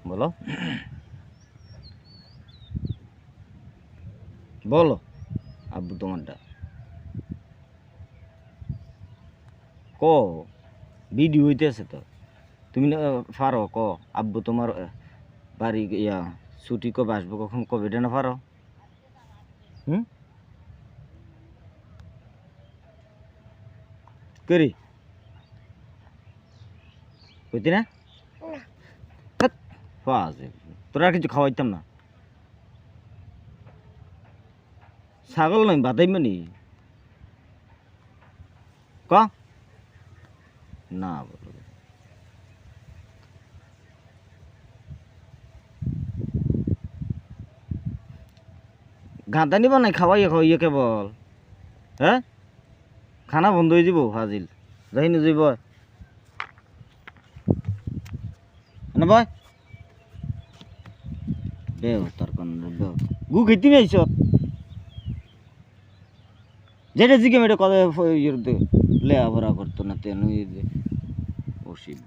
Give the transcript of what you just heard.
বলো বলো আব্বু তোমারটা ক ভিডিও হইতেছে তো তুমি না পারো ক আব্বু তোমার বাড়ি ইয়া ছুটি কবে আসবো কখন কবে এটা না পারো হুম করি কইতি না তোরা কিছু খাওয়াইতাম না ছাগল নয় বাতাই মানি ক না বলো গাঁদানি বানাই খাওয়াইয়া খাওয়াইয়া কেবল হ্যাঁ খানা বন্ধ হয়ে যাব ফাজিল যাই না যাইব না ভাই বেও তার কোন বেও গু খেতে নি আইছ যেটা জিকে মেয়েটা কথা লে আবরা করতো না তেন ওসিব